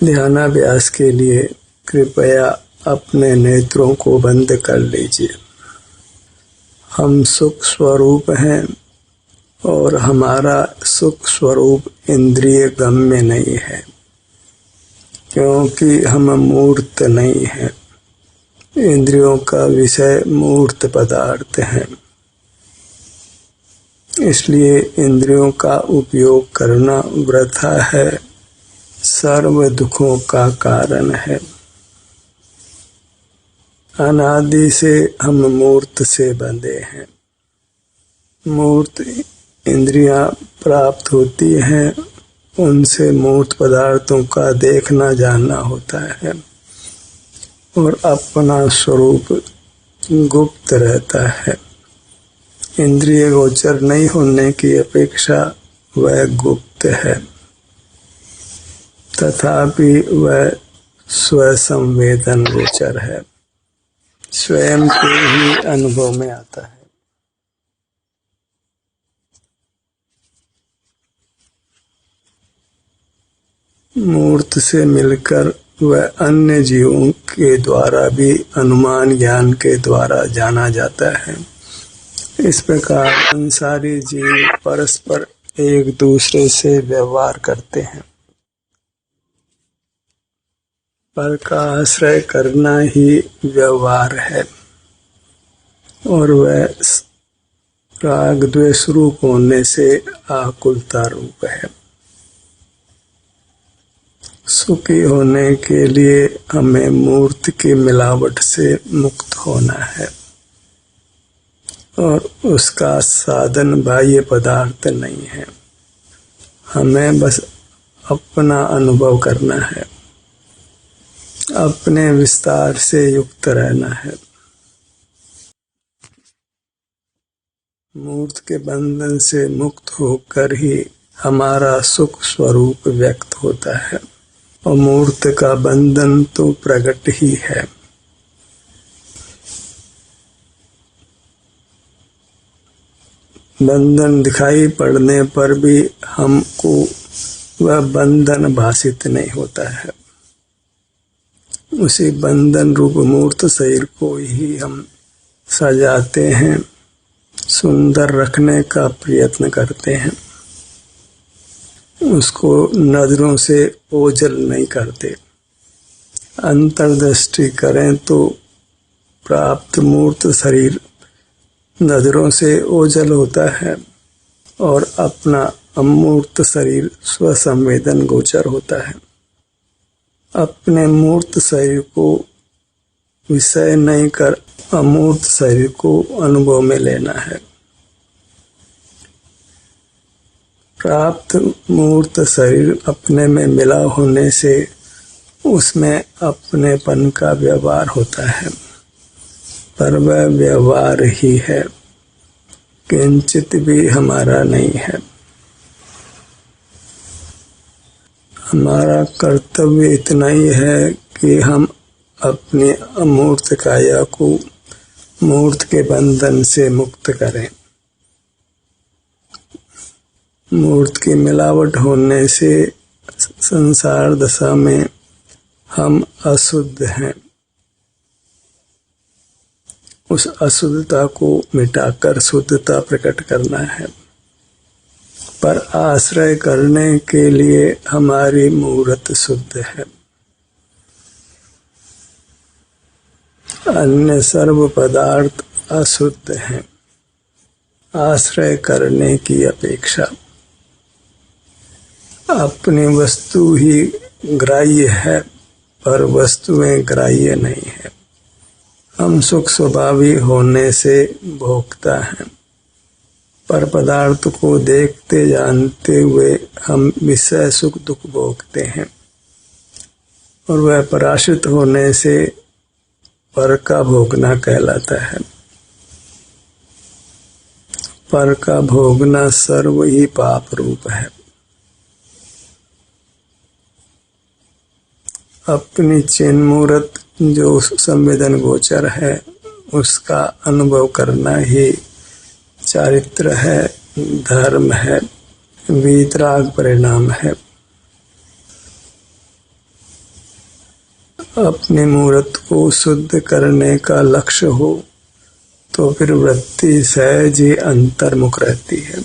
ध्यानाभ्यास के लिए कृपया अपने नेत्रों को बंद कर लीजिए। हम सुख स्वरूप हैं और हमारा सुख स्वरूप इंद्रिय गम्य नहीं है, क्योंकि हम मूर्त नहीं हैं। इंद्रियों का विषय मूर्त पदार्थ है, इसलिए इंद्रियों का उपयोग करना वृथा है, सर्व दुखों का कारण है। अनादि से हम मूर्त से बंधे हैं। मूर्त इंद्रियां प्राप्त होती हैं, उनसे मूर्त पदार्थों का देखना जानना होता है और अपना स्वरूप गुप्त रहता है। इंद्रिय गोचर नहीं होने की अपेक्षा वह गुप्त है, तथापि वह स्वसंवेदन गोचर है, स्वयं के ही अनुभव में आता है। मूर्त से मिलकर वह अन्य जीवों के द्वारा भी अनुमान ज्ञान के द्वारा जाना जाता है। इस प्रकार संसारी जीव परस्पर एक दूसरे से व्यवहार करते हैं। पर का आश्रय करना ही व्यवहार है और वह राग द्वेष रूप होने से आकुलता रूप है। सुखी होने के लिए हमें मूर्त की मिलावट से मुक्त होना है और उसका साधन बाह्य पदार्थ नहीं है। हमें बस अपना अनुभव करना है, अपने विस्तार से युक्त रहना है। मूर्त के बंधन से मुक्त होकर ही हमारा सुख स्वरूप व्यक्त होता है और मूर्त का बंधन तो प्रकट ही है। बंधन दिखाई पड़ने पर भी हमको वह बंधन भासित नहीं होता है। उसी बंधन रूप मूर्त शरीर को ही हम सजाते हैं, सुंदर रखने का प्रयत्न करते हैं, उसको नजरों से ओझल नहीं करते। अंतर्दृष्टि करें तो प्राप्त मूर्त शरीर नजरों से ओझल होता है और अपना अमूर्त शरीर स्वसंवेदन गोचर होता है। अपने मूर्त शरीर को विषय नहीं कर अमूर्त शरीर को अनुभव में लेना है। प्राप्त मूर्त शरीर अपने में मिला होने से उसमें अपनेपन का व्यवहार होता है, पर वह व्यवहार ही है, किंचित भी हमारा नहीं है। हमारा कर्तव्य इतना ही है कि हम अपनी अमूर्त काया को मूर्त के बंधन से मुक्त करें। मूर्त की मिलावट होने से संसार दशा में हम अशुद्ध हैं। उस अशुद्धता को मिटाकर शुद्धता प्रकट करना है, पर आश्रय करने के लिए हमारी मूर्त शुद्ध है। अन्य सर्व पदार्थ अशुद्ध हैं आश्रय करने की अपेक्षा। अपनी वस्तु ही ग्राह्य है, पर वस्तुएं ग्राह्य नहीं है। हम सुख स्वभावी होने से भोगता हैं, पर पदार्थ को देखते जानते हुए हम विषय सुख दुख भोगते हैं और वह पराश्रित होने से पर का भोगना कहलाता है। पर का भोगना सर्व ही पाप रूप है। अपनी चिन्मूर्त जो संवेदन गोचर है उसका अनुभव करना ही चारित्र है, धर्म है, वीतराग परिणाम है। अपने मूर्त को शुद्ध करने का लक्ष्य हो तो फिर वृत्ति सहज ही अंतर्मुख रहती है।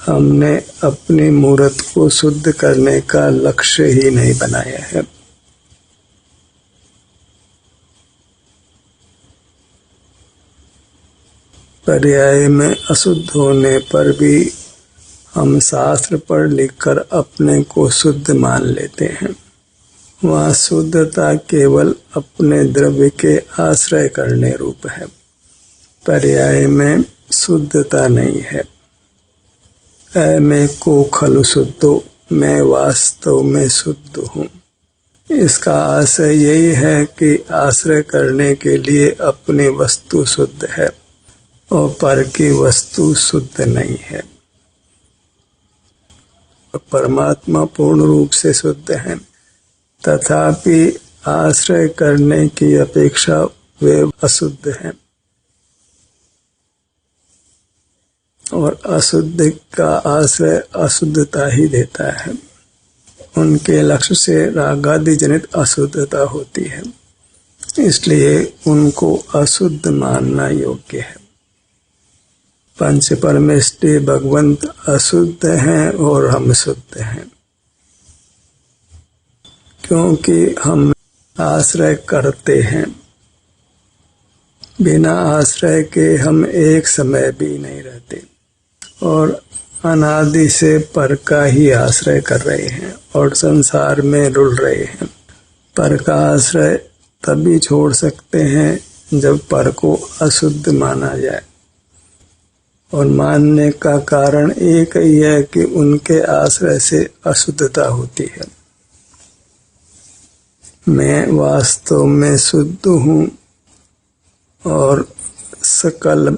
हमने अपनी मूर्त को शुद्ध करने का लक्ष्य ही नहीं बनाया है। पर्याय में अशुद्ध होने पर भी हम शास्त्र पढ़ लिखकर अपने को शुद्ध मान लेते हैं। वहाँ शुद्धता केवल अपने द्रव्य के आश्रय करने रूप है। पर्याय में शुद्धता नहीं है। मैं को खलु शुद्धो, मैं वास्तव में शुद्ध हूँ। इसका आशय यही है कि आश्रय करने के लिए अपनी वस्तु शुद्ध है और पर की वस्तु शुद्ध नहीं है। परमात्मा पूर्ण रूप से शुद्ध है, तथापि आश्रय करने की अपेक्षा वे अशुद्ध हैं और अशुद्ध का आश्रय अशुद्धता ही देता है। उनके लक्ष्य से रागादि जनित अशुद्धता होती है, इसलिए उनको अशुद्ध मानना योग्य है। पंच परमेष्टि भगवंत अशुद्ध हैं और हम शुद्ध हैं, क्योंकि हम आश्रय करते हैं। बिना आश्रय के हम एक समय भी नहीं रहते और अनादि से पर का ही आश्रय कर रहे हैं और संसार में रुल रहे हैं। पर का आश्रय तभी छोड़ सकते हैं जब पर को अशुद्ध माना जाए, और मानने का कारण एक ही है कि उनके आश्रय से अशुद्धता होती है। मैं वास्तव में शुद्ध हूँ और सकल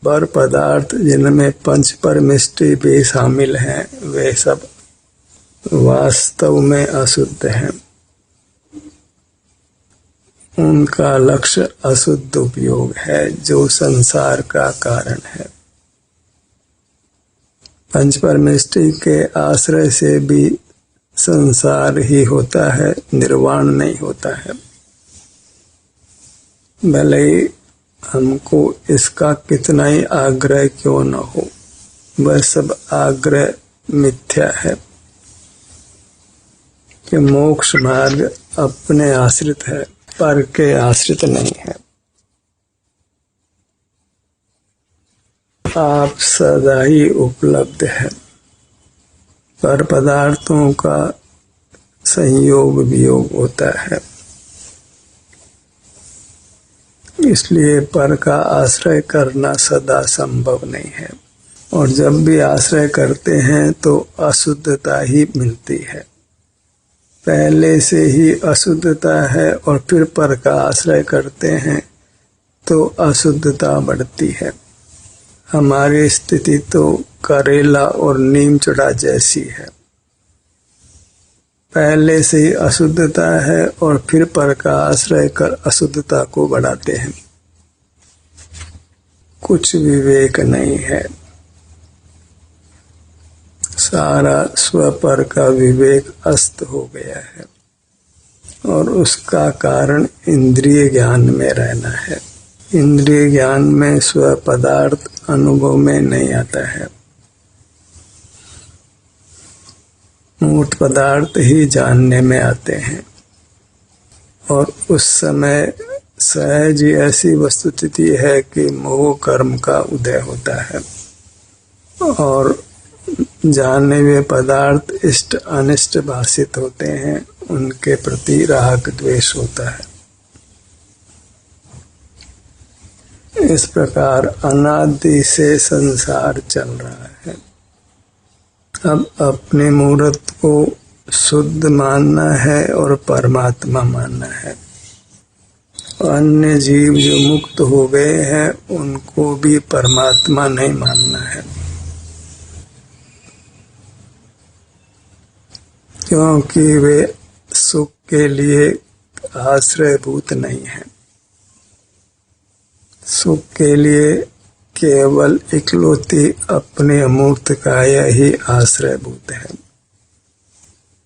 पर पदार्थ जिनमें पंच परमेष्टि भी शामिल हैं, वे सब वास्तव में अशुद्ध हैं। उनका लक्ष्य अशुद्ध उपयोग है जो संसार का कारण है। पंच परमेष्टि के आश्रय से भी संसार ही होता है, निर्वाण नहीं होता है। भले ही हमको इसका कितना ही आग्रह क्यों न हो, वह सब आग्रह मिथ्या है कि मोक्ष मार्ग अपने आश्रित है, पर के आश्रित नहीं है। आप सदा ही उपलब्ध है, पर पदार्थों का संयोग वियोग होता है, इसलिए पर का आश्रय करना सदा संभव नहीं है। और जब भी आश्रय करते हैं तो अशुद्धता ही मिलती है। पहले से ही अशुद्धता है और फिर पर का आश्रय करते हैं तो अशुद्धता बढ़ती है। हमारी स्थिति तो करेला और नीम चढ़ा जैसी है। पहले से ही अशुद्धता है और फिर पर का आश्रय कर अशुद्धता को बढ़ाते हैं। कुछ विवेक नहीं है। सारा स्वपर का विवेक अस्त हो गया है और उसका कारण इंद्रिय ज्ञान में रहना है। इंद्रिय ज्ञान में स्व पदार्थ अनुभव में नहीं आता है। मूर्त पदार्थ ही जानने में आते हैं और उस समय सहज ही ऐसी वस्तुस्थिति है कि मोह कर्म का उदय होता है और जाने हुए पदार्थ इष्ट अनिष्ट भाषित होते हैं, उनके प्रति राग द्वेष होता है। इस प्रकार अनादि से संसार चल रहा है। अब अपने मूर्त को शुद्ध मानना है और परमात्मा मानना है। अन्य जीव जो मुक्त हो गए हैं उनको भी परमात्मा नहीं मानना है, क्योंकि वे सुख के लिए आश्रयभूत नहीं है। सुख के लिए केवल इकलौती अपने अमूर्त काया ही आश्रयभूत है।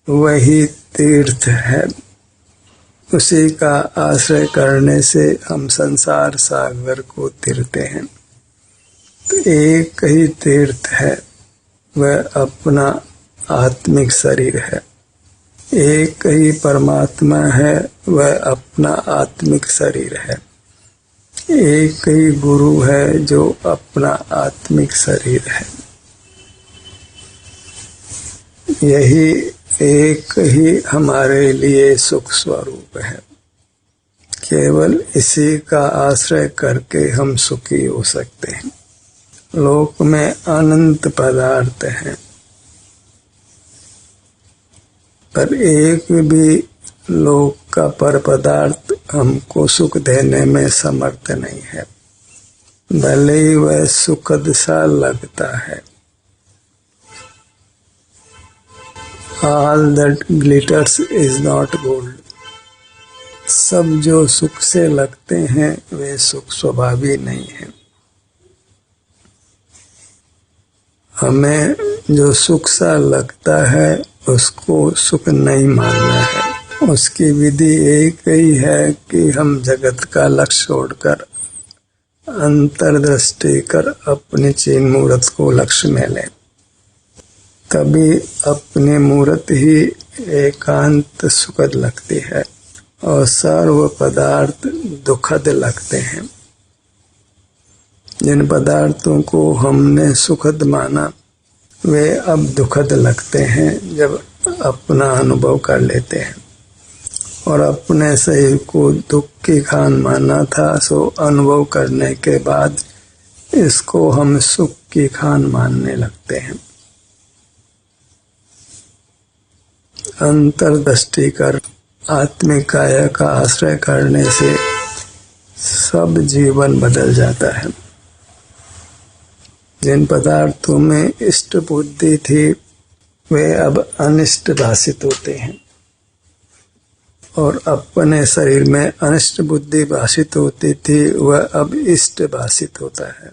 वही तीर्थ है उसी का आश्रय करने से हम संसार सागर को तीरते हैं। तो एक ही तीर्थ है, वह अपना आत्मिक शरीर है। एक ही परमात्मा है, वह अपना आत्मिक शरीर है। एक ही गुरु है, जो अपना आत्मिक शरीर है। यही एक ही हमारे लिए सुख स्वरूप है। केवल इसी का आश्रय करके हम सुखी हो सकते हैं। लोक में अनंत पदार्थ हैं, पर एक भी लोक का पर पदार्थ हमको सुख देने में समर्थ नहीं है, भले ही वह सुखद सा लगता है। All that glitters is not gold. सब जो सुख से लगते हैं वे सुख स्वभावी नहीं है। हमें जो सुख सा लगता है उसको सुख नहीं मानना है। उसकी विधि एक ही है कि हम जगत का लक्ष्य छोड़कर अंतर्दृष्टि कर अपनी चिन्ह मूर्त को लक्ष्य में लें। तभी अपनी मूर्त ही एकांत सुखद लगती है और सर्व पदार्थ दुखद लगते हैं। जिन पदार्थों को हमने सुखद माना वे अब दुखद लगते हैं जब अपना अनुभव कर लेते हैं। और अपने शरीर को दुख की खान माना था, सो अनुभव करने के बाद इसको हम सुख की खान मानने लगते हैं। अंतर्दृष्टि कर आत्मिक काया का आश्रय करने से सब जीवन बदल जाता है। जिन पदार्थों में इष्ट बुद्धि थी वे अब अनिष्ट भाषित होते हैं, और अपने शरीर में अनिष्ट बुद्धि भाषित होती थी वह अब इष्ट भाषित होता है।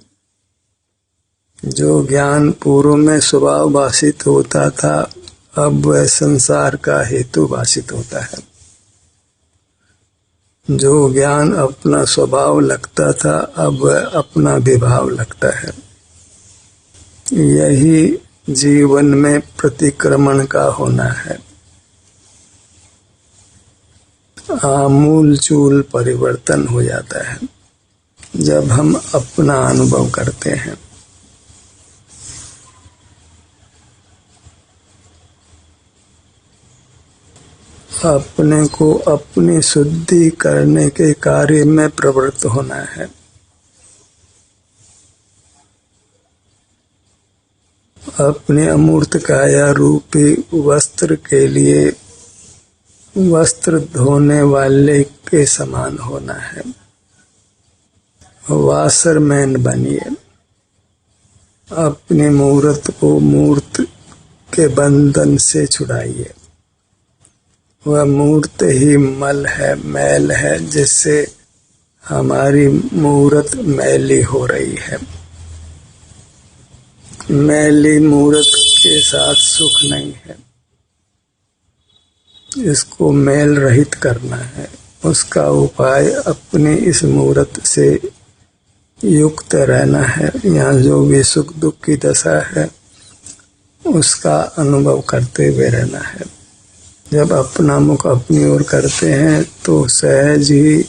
जो ज्ञान पूर्व में स्वभाव भाषित होता था अब वह संसार का हेतु भाषित होता है। जो ज्ञान अपना स्वभाव लगता था अब वह अपना विभाव लगता है। यही जीवन में प्रतिक्रमण का होना है। आमूल चूल परिवर्तन हो जाता है जब हम अपना अनुभव करते हैं। अपने को अपनी शुद्धि करने के कार्य में प्रवृत्त होना है। अपने अमूर्त काया रूपी वस्त्र के लिए वस्त्र धोने वाले के समान होना है। वाशरमैन बनिए। अपनी मूर्त को मूर्त के बंधन से छुड़ाइए। वह मूर्त ही मल है, मैल है, जिससे हमारी मूर्त मैली हो रही है। मैली मूर्त के साथ सुख नहीं है। इसको मैल रहित करना है। उसका उपाय अपनी इस मूर्त से युक्त रहना है। यहाँ जो भी सुख दुख की दशा है उसका अनुभव करते हुए रहना है। जब अपना मुख अपनी ओर करते हैं तो सहज ही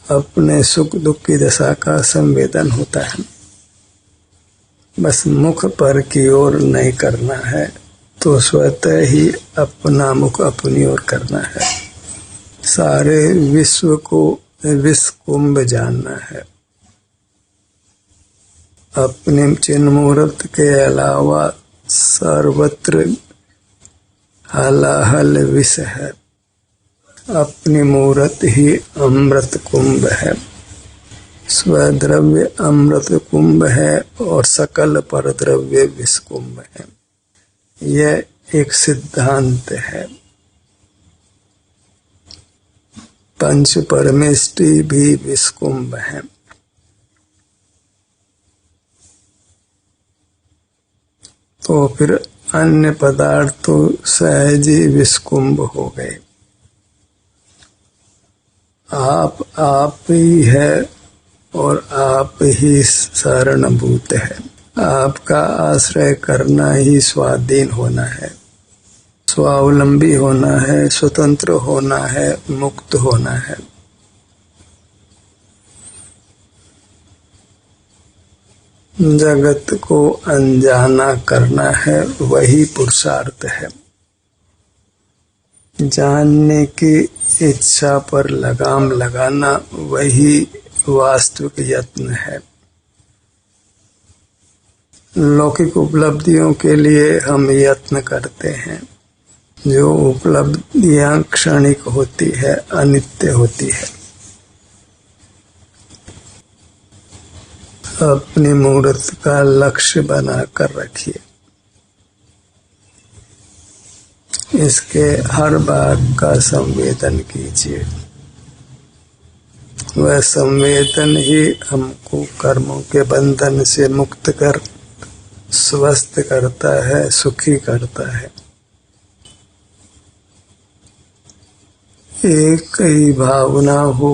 अपने सुख दुख की दशा का संवेदन होता है। बस मुख पर की ओर नहीं करना है, तो स्वतः ही अपना मुख अपनी ओर करना है। सारे विश्व को विश्व कुंभ जानना है। अपने चिन्ह मूर्त के अलावा सर्वत्र हलाहल विष है। अपनी मूर्त ही अमृत कुंभ है। स्वद्रव्य अमृत कुंभ है और सकल परद्रव्य विष कुंभ है। यह एक सिद्धांत है। पंच परमेष्टि भी विष कुंभ है। तो फिर अन्य पदार्थ तो सहज ही विष कुंभ हो गए। आप ही है और आप ही शरणभूत है। आपका आश्रय करना ही स्वाधीन होना है, स्वावलंबी होना है, स्वतंत्र होना है, मुक्त होना है। जगत को अनजाना करना है, वही पुरुषार्थ है। जानने की इच्छा पर लगाम लगाना वही वास्तविक यत्न है। लौकिक उपलब्धियों के लिए हम यत्न करते हैं, जो उपलब्धियां क्षणिक होती है, अनित्य होती है। अपनी मूर्त का लक्ष्य बनाकर रखिए। इसके हर भाग का संवेदन कीजिए। वह संवेदन ही हमको कर्मों के बंधन से मुक्त कर स्वस्थ करता है, सुखी करता है। एक ही भावना हो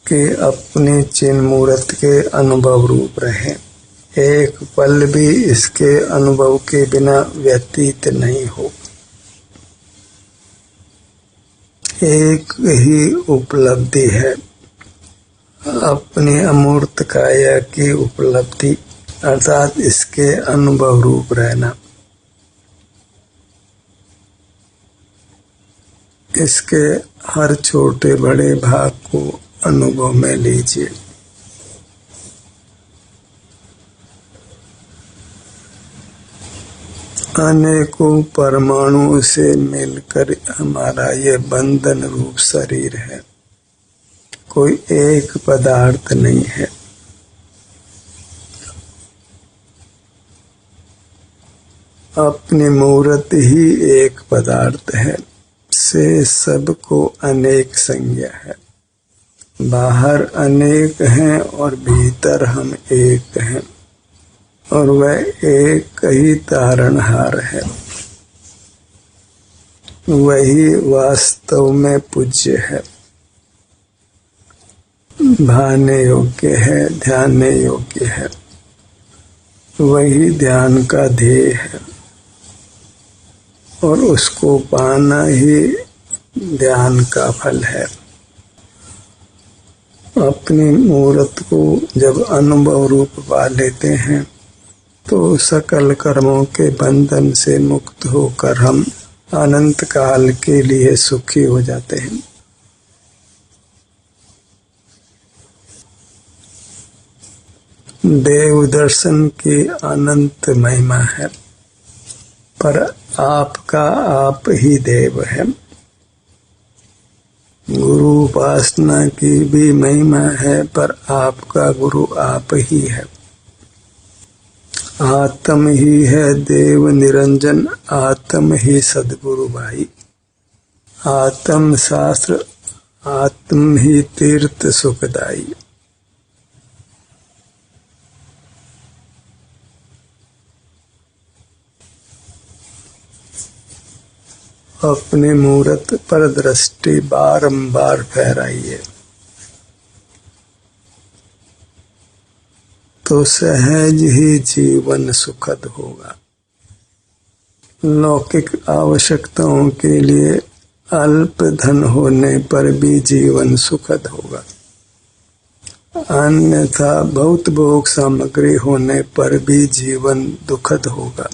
कि अपनी चिन्ह मूर्त के अनुभव रूप रहे। एक पल भी इसके अनुभव के बिना व्यतीत नहीं हो। एक ही उपलब्धि है, अपनी अमूर्त काया की उपलब्धि, अर्थात इसके अनुभव रूप रहना। इसके हर छोटे बड़े भाग को अनुभव में लीजिए। अनेकों परमाणुओं से मिलकर हमारा ये बंधन रूप शरीर है, कोई एक पदार्थ नहीं है। अपनी मूर्त ही एक पदार्थ है, से सबको अनेक संज्ञा है। बाहर अनेक हैं और भीतर हम एक हैं, और वह एक ही तारणहार है। वही वास्तव में पूज्य है, भाने योग्य है, ध्यान योग्य है। वही ध्यान का ध्येय है, और उसको पाना ही ध्यान का फल है। अपनी मूर्त को जब अनुभव रूप पा लेते हैं, तो सकल कर्मों के बंधन से मुक्त होकर हम अनंत काल के लिए सुखी हो जाते हैं। देव दर्शन की अनंत महिमा है, पर आपका आप ही देव है। गुरु उपासना की भी महिमा है, पर आपका गुरु आप ही है। आत्म ही है देव निरंजन, आत्म ही सद्गुरु भाई। आत्म शास्त्र, आत्म ही तीर्थ सुखदाई। अपनी मूर्त पर दृष्टि बारंबार फहराइए, तो सहज ही जीवन सुखद होगा। लौकिक आवश्यकताओं के लिए अल्प धन होने पर भी जीवन सुखद होगा, अन्यथा बहुत भोग सामग्री होने पर भी जीवन दुखद होगा।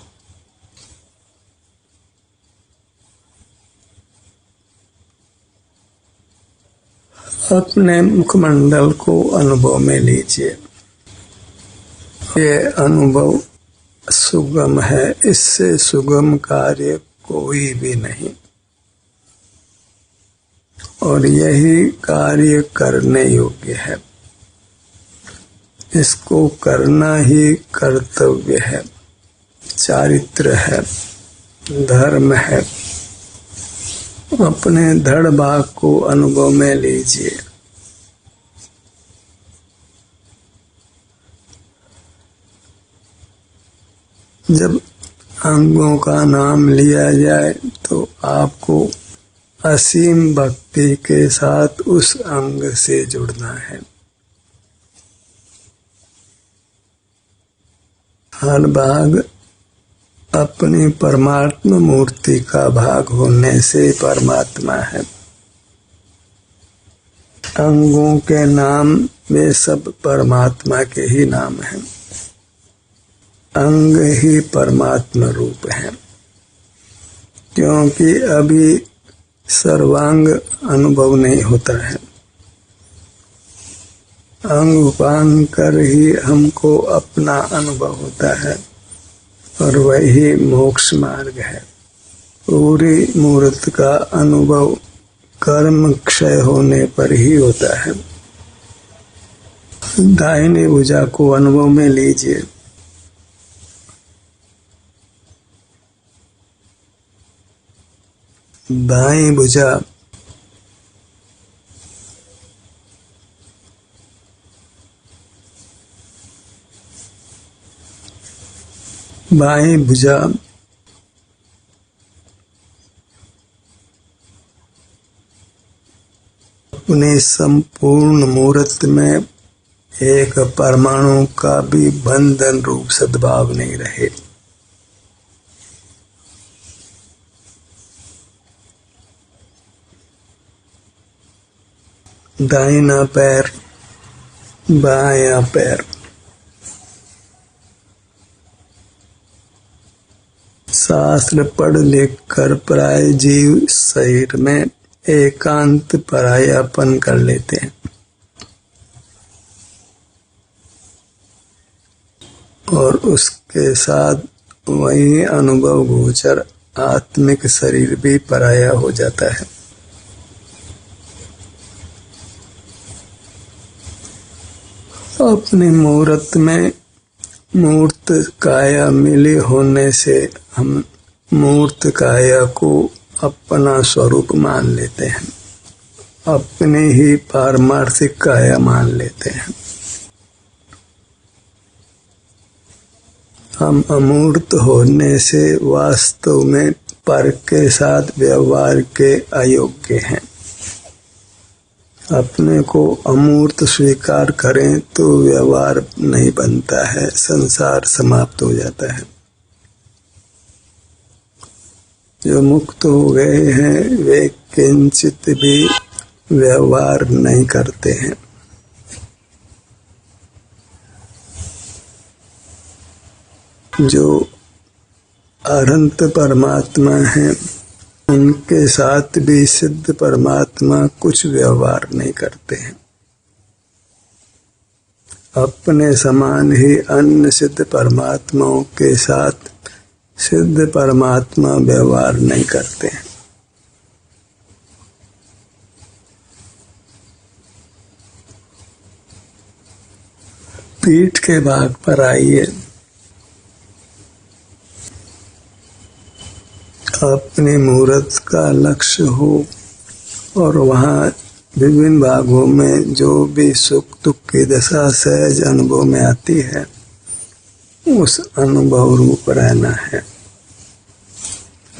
अपने मुखमंडल को अनुभव में लीजिए। ये अनुभव सुगम है, इससे सुगम कार्य कोई भी नहीं, और यही कार्य करने योग्य है। इसको करना ही कर्तव्य है, चारित्र है, धर्म है। अपने धड़ भाग को अनुभव में लीजिए। जब अंगों का नाम लिया जाए तो आपको असीम भक्ति के साथ उस अंग से जुड़ना है। हर भाग अपनी परमात्मा मूर्ति का भाग होने से परमात्मा है। अंगों के नाम वे सब परमात्मा के ही नाम हैं। अंग ही परमात्मा रूप है, क्योंकि अभी सर्वांग अनुभव नहीं होता है। अंग उपांग कर ही हमको अपना अनुभव होता है और वही मोक्ष मार्ग है। पूरी मूर्त का अनुभव कर्म क्षय होने पर ही होता है। दाहिनी भुजा को अनुभव में लीजिए। बाईं भुजा बाईं भुजा अपने संपूर्ण मूर्त में एक परमाणु का भी बंधन रूप सद्भाव नहीं रहे। दाहिना पैर, बायां पैर, शास्त्र पढ़ लिख कर प्राय जीव शरीर में एकांत परायापन कर लेते हैं और उसके साथ वही अनुभव गोचर आत्मिक शरीर भी पराया हो जाता है। अपनी मूर्त में मूर्त काया मिली होने से हम मूर्त काया को अपना स्वरूप मान लेते हैं, अपनी ही पारमार्थिक काया मान लेते हैं। हम अमूर्त होने से वास्तव में पर के साथ व्यवहार के अयोग्य हैं। अपने को अमूर्त स्वीकार करें तो व्यवहार नहीं बनता है, संसार समाप्त हो जाता है। जो मुक्त हो गए हैं वे किंचित भी व्यवहार नहीं करते हैं। जो अनंत परमात्मा हैं उनके साथ भी सिद्ध परमात्मा कुछ व्यवहार नहीं करते हैं। अपने समान ही अन्य सिद्ध परमात्माओं के साथ सिद्ध परमात्मा व्यवहार नहीं करते हैं। पीठ के भाग पर आइए। अपनी मूर्त का लक्ष्य हो और वहाँ विभिन्न भागों में जो भी सुख दुख की दशा सहज अनुभव में आती है उस अनुभव रूप रहना है।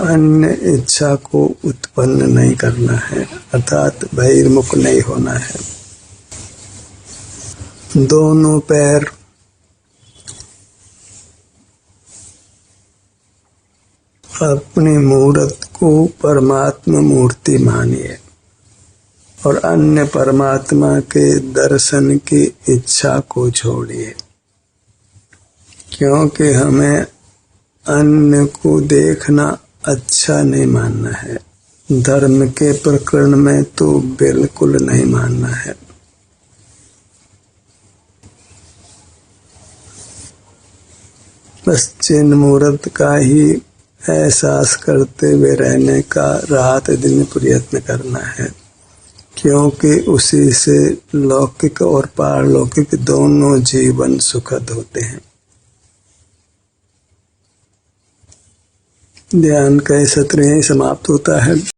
अन्य इच्छा को उत्पन्न नहीं करना है, अर्थात बहिर्मुख नहीं होना है। दोनों पैर अपनी मूर्त को परमात्मा मूर्ति मानिए और अन्य परमात्मा के दर्शन की इच्छा को छोड़िए, क्योंकि हमें अन्य को देखना अच्छा नहीं मानना है। धर्म के प्रकरण में तो बिल्कुल नहीं मानना है। बस चिन्ह मूर्त का ही एहसास करते हुए रहने का रात दिन प्रयत्न करना है, क्योंकि उसी से लौकिक और पारलौकिक दोनों जीवन सुखद होते हैं। ध्यान का सत्र यहीं समाप्त होता है।